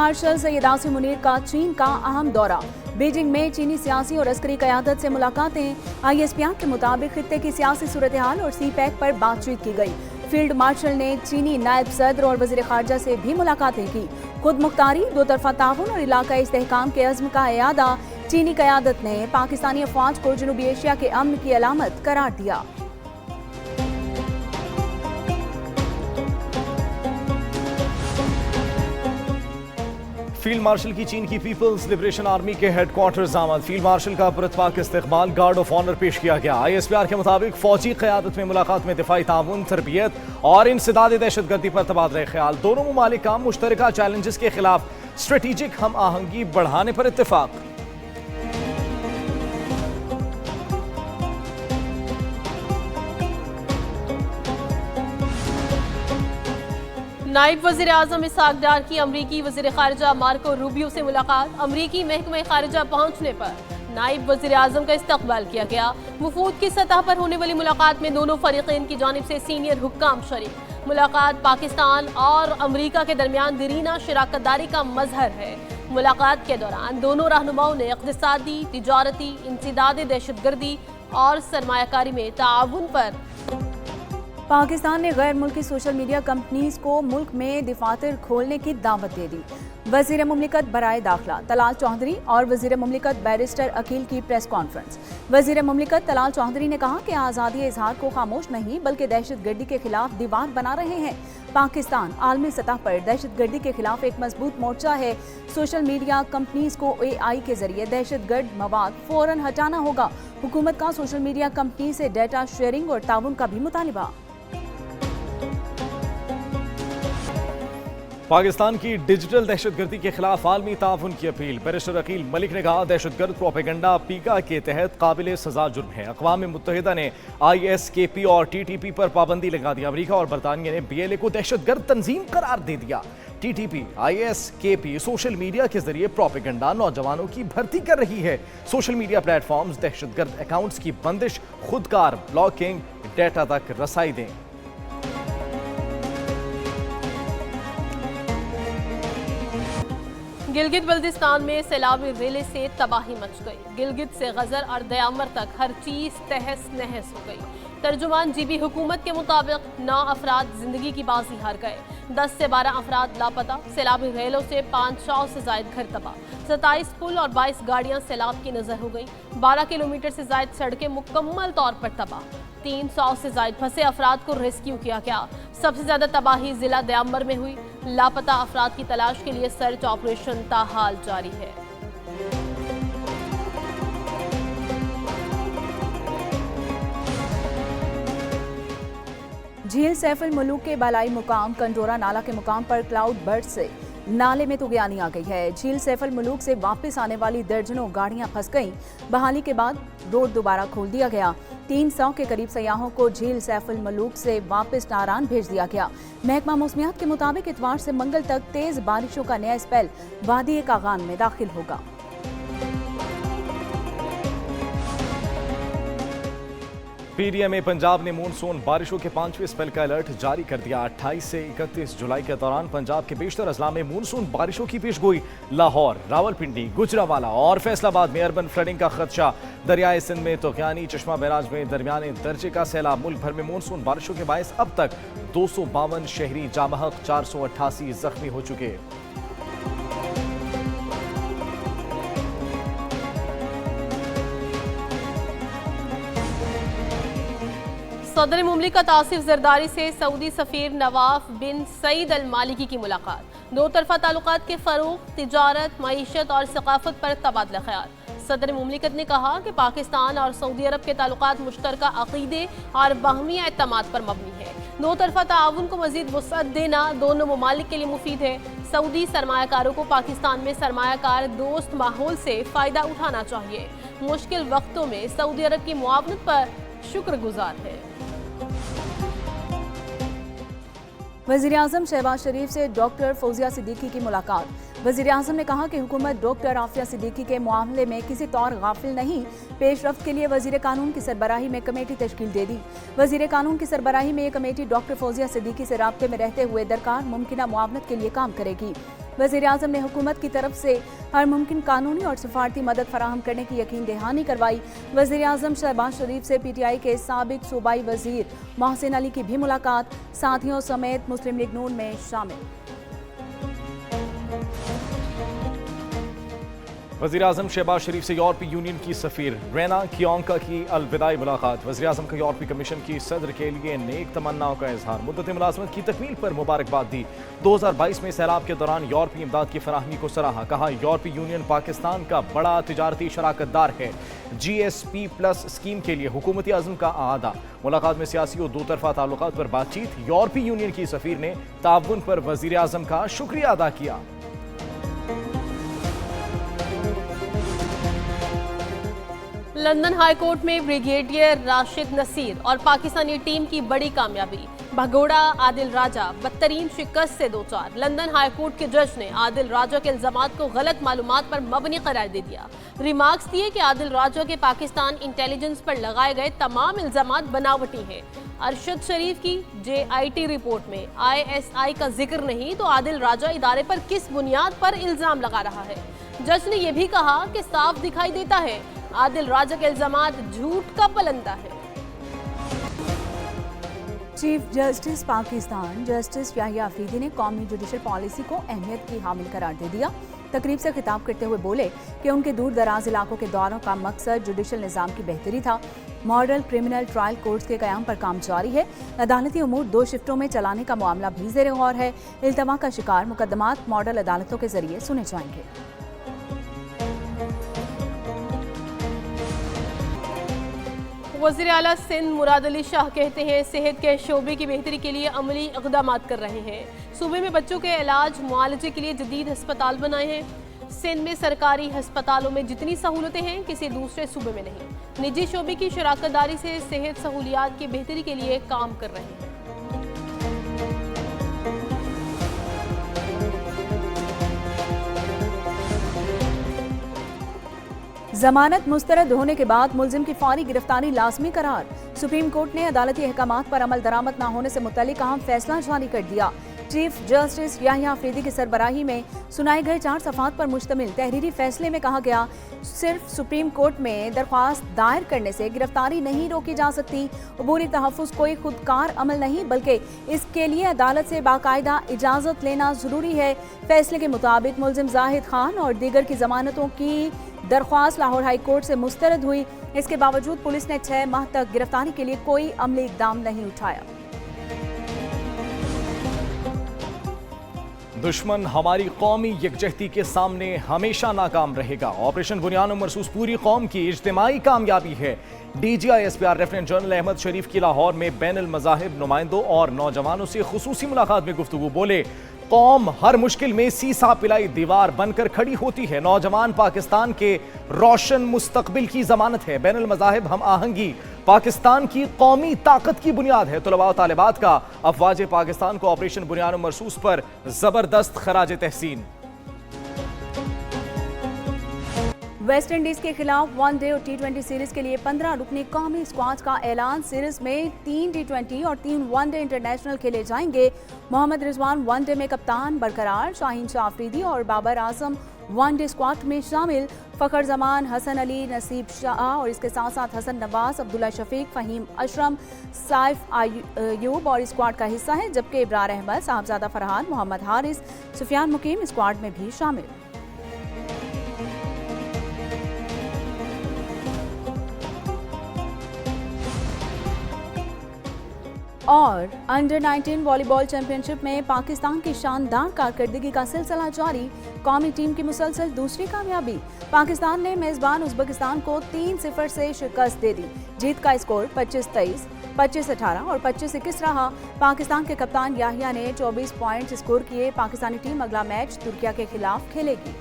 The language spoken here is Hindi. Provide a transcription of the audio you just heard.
मार्शल सैयद आसिम मुनीर का चीन का अहम दौरा। बीजिंग में चीनी सियासी और अस्करी क़यादत से मुलाकातें। ISPR के मुताबिक खित्ते की सियासी सूरत हाल और CPEC पर बातचीत की गई। फील्ड मार्शल ने चीनी नायब सदर और वज़ीर ख़ारजा से भी मुलाकातें की। खुद मुख्तारी, दो तरफा ताउन और इलाकाई इस्तेहकाम के अज़्म का इयादा। चीनी क़यादत ने पाकिस्तानी अफवाज को जनूबी एशिया के अमन की अलामत करार दिया। फील्ड मार्शल की चीन की पीपल्स लिबरेशन आर्मी के हेडक्वार्टर्स आमद। फील्ड मार्शल का पुरतपाक इस्तकबाल गार्ड ऑफ ऑनर पेश किया गया। ISPR के मुताबिक फौजी क़यादत में मुलाकात में दिफाई ताउन, तरबियत और इंसदाद दहशतगर्दी पर तबादला ख्याल। दोनों ममालिक का मुश्तरका चैलेंजेस के खिलाफ स्ट्रेटेजिक हम आहंगी बढ़ाने पर इत्तेफाक। नायब वज़ीर आज़म इसहाक डार की अमरीकी वज़ीर ख़ारजा मार्को रूबियो से मुलाकात। अमरीकी महकमे ख़ारजा पहुँचने पर नायब वज़ीर आज़म का इस्तकबाल किया गया। वफूद की सतह पर होने वाली मुलाकात में दोनों फरीक़ैन की जानिब से सीनियर हुक्काम शरीक। मुलाकात पाकिस्तान और अमरीका के दरमियान दरीना शराकतदारी का मजहर है। मुलाकात के दौरान दोनों रहनुमाओं ने इक़्तिसादी, तिजारती, इंसदाद दहशतगर्दी और सरमायाकारी में ताउन पर। पाकिस्तान ने गैर मुल्की सोशल मीडिया कंपनीज को मुल्क में दफातर खोलने की दावत दे दी। वज़ीर मुमलिकत बराए दाखिला तलाल चौधरी और वज़ीर मुमलिकत बैरिस्टर अकील की प्रेस कॉन्फ्रेंस। वज़ीर मुमलिकत तलाल चौधरी ने कहा कि आज़ादी इजहार को खामोश नहीं बल्कि दहशतगर्दी के खिलाफ दीवार बना रहे हैं। पाकिस्तान आलमी सतह पर दहशतगर्दी के खिलाफ एक मजबूत मोर्चा है। सोशल मीडिया कंपनीज को AI के जरिए दहशतगर्द मवाद फौरन हटाना होगा। हुकूमत का सोशल मीडिया कंपनी से डेटा शेयरिंग और ताउन का भी मुतालिबा। पाकिस्तान की डिजिटल दहशतगर्दी के खिलाफ आलमी ताउन की अपील। बैरिस्टर अकील मलिक ने कहा, दहशतगर्द प्रोपेगेंडा पीका के तहत काबिल सजा जुर्म है। अक़वाम मुत्तहिदा ने ISKP और TTP पर पाबंदी लगा दी। अमरीका और बरतानिया ने BLA को दहशतगर्द तंजीम करार दे दिया। TTP, ISKP सोशल मीडिया के जरिए प्रोपेगेंडा नौजवानों की भर्ती कर रही है। सोशल मीडिया प्लेटफॉर्म्स दहशतगर्द अकाउंट्स की बंदिश, खुदकार ब्लॉकिंग, डेटा तक रसाई दें। गिलगित बल्दिस्तान में सैलाबी रेले से तबाही मच गई। गिलगित से गजर और दयामर तक हर चीज तहस नहस हो गई। तर्जुमान GB हुकूमत के मुताबिक 9 अफराद जिंदगी की बाजी हार गए। 10 से 12 अफराद लापता। सैलाबी रेलों से 500 से जायद घर तबाह। 27 पुल और 22 गाड़ियां सैलाब की नजर हो गई। 12 किलोमीटर से जायद सड़कें मुकम्मल तौर पर तबाह। 300 से जायद फंसे अफराद को रेस्क्यू किया गया। सबसे ज्यादा तबाही जिला दयाम्बर में हुई। लापता अफराद की तलाश के लिए सर्च ऑपरेशन ताहाल जारी है। झील सैफुल मुलूक के बालाई मुकाम कंडोरा नाला के मुकाम पर क्लाउड बर्स्ट से नाले में तुगयानी आ गई है। झील सैफुल मुलूक से वापस आने वाली दर्जनों गाड़ियां फंस गईं। बहाली के बाद रोड दोबारा खोल दिया गया। 300 के करीब सयाहों को झील सैफुल मुलूक से वापस नारान भेज दिया गया। महकमा मौसमियात के मुताबिक इतवार से मंगल तक तेज बारिशों का नया स्पेल वादी कागान में दाखिल होगा। PDMA पंजाब ने मानसून बारिशों के 5वें स्पेल का अलर्ट जारी कर दिया। 28 से 31 जुलाई के दौरान पंजाब के बेशतर अजला में मानसून बारिशों की पेशगोई। लाहौर, रावलपिंडी, गुजरावाला और फैसलाबाद में अर्बन फ्लडिंग का खदशा। दरियाए सिंध में तोक्यानी, चश्मा बैराज में दरमियाने दर्जे का सैलाब। मुल्क भर में मानसून बारिशों के बायस अब तक 252 शहरी जामहक, 488 जख्मी हो चुके। सदर मुमलिकत आसिफ जरदारी से सऊदी सफीर नवाफ बिन सईद अल मालिकी की मुलाकात। दो तरफा ताल्लुकात के फरोग, तिजारत, मईशत और सकाफत पर तबादला ख्याल। सदर मुमलिकत ने कहा कि पाकिस्तान और सऊदी अरब के ताल्लुकात मुश्तरका अकीदे और बाहमी एतमाद पर मबनी है। दो तरफा ताउन को मजीद वसअत देना दोनों ममालिक के लिए मुफीद है। सऊदी सरमायाकारों को पाकिस्तान में सरमायाकार दोस्त माहौल से फ़ायदा उठाना चाहिए। मुश्किल वक्तों में सऊदी अरब की मुआवनत पर शुक्रगुजार है। वज़ीर आज़म शहबाज शरीफ से डॉक्टर फौजिया सिद्दीकी की मुलाकात। वज़ीर आज़म ने कहा कि हुकूमत डॉक्टर आफिया सिद्दीकी के मामले में किसी तौर गाफिल नहीं। पेशरफ्त के लिए वज़ीर कानून की सरबराही में कमेटी तश्कील दे दी। वज़ीर कानून की सरबराही में ये कमेटी डॉक्टर फौजिया सिद्दीकी से राब्ते में रहते हुए दरकार मुमकिना मुआवनत के लिए काम करेगी। वज़ीर आज़म ने हुकूमत की तरफ से हर मुमकिन कानूनी और सफारती मदद फराहम करने की यकीन दहानी करवाई। वज़ीर आज़म शहबाज शरीफ से PTI के साबिक सूबाई वज़ीर मोहसिन अली की भी मुलाकात, साथियों समेत मुस्लिम लीग नून में शामिल। वज़ीर आज़म शहबाज शरीफ से यूरोपीय यूनियन की सफ़ीर रेना कियोंका की अलविदाई मुलाकात। वज़ीर आज़म का यूरोपीय कमीशन की सदर के लिए नेक तमन्नाओं का इजहार, मुद्दत मुलाज़मत की तकमील पर मुबारकबाद दी। 2022 में सैलाब के दौरान यूरोपीय इमदाद की फराहमी को सराहा, कहा यूरोपीय यूनियन पाकिस्तान का बड़ा तिजारती शराकतदार है। GSP+ स्कीम के लिए हुकूमती अज़्म का आदा। मुलाकात में सियासी और दो तरफा ताल्लुकात पर बातचीत। यूरोपीय यूनियन की सफ़ीर ने ताउन पर वज़ीर आज़म का शुक्रिया अदा किया। लंदन हाई कोर्ट में ब्रिगेडियर राशिद नसीर और पाकिस्तानी टीम की बड़ी कामयाबी। भगोड़ा आदिल राजा बदतरीन शिकस्त से दो चार। लंदन हाई कोर्ट के जज ने आदिल राजा के इल्जामात को गलत मालूमात पर मबनी करार दे दिया। रिमार्क्स दिए कि आदिल राजा के पाकिस्तान इंटेलिजेंस पर लगाए गए तमाम इल्जामात बनावटी हैं। अरशद शरीफ की JIT रिपोर्ट में ISI का जिक्र नहीं तो आदिल राजा इदारे पर किस बुनियाद पर इल्जाम लगा रहा है। जज ने यह भी कहा कि साफ दिखाई देता है आदिल राजा के इल्जामात झूठ का पलंदा है। Chief justice Pakistan justice Yahya Afridi ने कौमी जुडिशल पॉलिसी को अहमियत की हामिल करार दे दिया। तकरीब से खिताब करते हुए बोले कि उनके दूर दराज इलाकों के दौरों का मकसद जुडिशल निज़ाम की बेहतरी था। मॉडल क्रिमिनल ट्रायल कोर्ट्स के क़याम पर काम जारी है। अदालती अमूर 2 शिफ्टों में चलाने का मामला भी ज़ेर गौर है। इल्तवा का शिकार मुकदमात मॉडल अदालतों के जरिए सुने जाएंगे। वज़ीर आला सिंध मुराद अली शाह कहते हैं सेहत के शोबे की बेहतरी के लिए अमली इक़दाम कर रहे हैं। सूबे में बच्चों के इलाज मुआलजे के लिए जदीद अस्पताल बनाए हैं। सिंध में सरकारी अस्पतालों में जितनी सहूलतें हैं किसी दूसरे सूबे में नहीं। निजी शोबे की शराकतदारी से सेहत सहूलियात की बेहतरी के लिए काम कर रहे हैं। जमानत मुस्तरद होने के बाद मुलजिम की फौरी गिरफ्तारी लाजमी करार। सुप्रीम कोर्ट ने अदालती अहकामात पर अमल दरामद न होने से मुतल्लिक अहम फैसला जारी कर दिया। चीफ जस्टिस याहिया अफरीदी की सरबराही में सुनाए गए 4 सफ़ात पर मुश्तमिल तहरीरी फैसले में कहा गया, सिर्फ सुप्रीम कोर्ट में दरख्वास्त दायर करने से गिरफ्तारी नहीं रोकी जा सकती। अबूरी तहफ़्फ़ुज़ कोई खुदकार अमल नहीं बल्कि इसके लिए अदालत से बाकायदा इजाज़त लेना ज़रूरी है। फैसले के मुताबिक मुलजिम जाहिद खान और दीगर की जमानतों की दरख्वास्त लाहौर हाई कोर्ट से मुस्तरद हुई। इसके बावजूद पुलिस ने 6 माह तक गिरफ्तारी के लिए कोई अमली इक़दाम नहीं उठाया। दुश्मन हमारी कौमी यकजहती के सामने हमेशा नाकाम रहेगा। ऑपरेशन बुनियान मरसूस पूरी कौम की इज्तिमाई कामयाबी है। DGI SPR lieutenant general Ahmed Sharif की लाहौर में बैनुल मज़ाहिब नुमाइंदों और नौजवानों से खुसूसी मुलाकात में गुफ्तगू। बोले, कौम हर मुश्किल में सीसा पिलाई दीवार बनकर खड़ी होती है। नौजवान पाकिस्तान के रोशन मुस्तकबिल की जमानत है। बैनुल मज़ाहिब हम आहंगी पाकिस्तान की कौमी ताकत की बुनियाद है। तलबा और तालिबात का अफवाज पाकिस्तान को ऑपरेशन बुनियान मरसूस पर जबरदस्त खराज तहसीन। वेस्ट इंडीज के खिलाफ वनडे और T20 सीरीज के लिए 15 रुकनी कौमी स्क्वाड का ऐलान। सीरीज में 3 T20 और 3 वनडे इंटरनेशनल खेले जाएंगे। मोहम्मद रिजवान वनडे में कप्तान बरकरार, शाहीन शाह अफरीदी और बाबर आजम वनडे स्क्वाड में शामिल। फ़खर जमान, हसन अली, नसीब शाह और इसके साथ साथ हसन नवाज, अब्दुल्ला शफीक, फ़हीम अशरम, साइफ अयूब और स्क्वाड का हिस्सा है। जबकि इब्रार अहमद, साहबजादा फरहान, मोहम्मद हारिस, सुफियान मुकीम स्क्वाड में भी शामिल। और अंडर 19 वॉलीबॉल चैंपियनशिप में पाकिस्तान की शानदार कारकर्दगी का सिलसिला जारी। कौमी टीम की मुसलसल दूसरी कामयाबी। पाकिस्तान ने मेजबान उज़्बेकिस्तान को 3-0 से शिकस्त दे दी। जीत का स्कोर 25-23, 25-18 और 25-21 रहा। पाकिस्तान के कप्तान याहिया ने 24 पॉइंट्स स्कोर किए। पाकिस्तानी टीम अगला मैच तुर्किया के खिलाफ खेलेगी।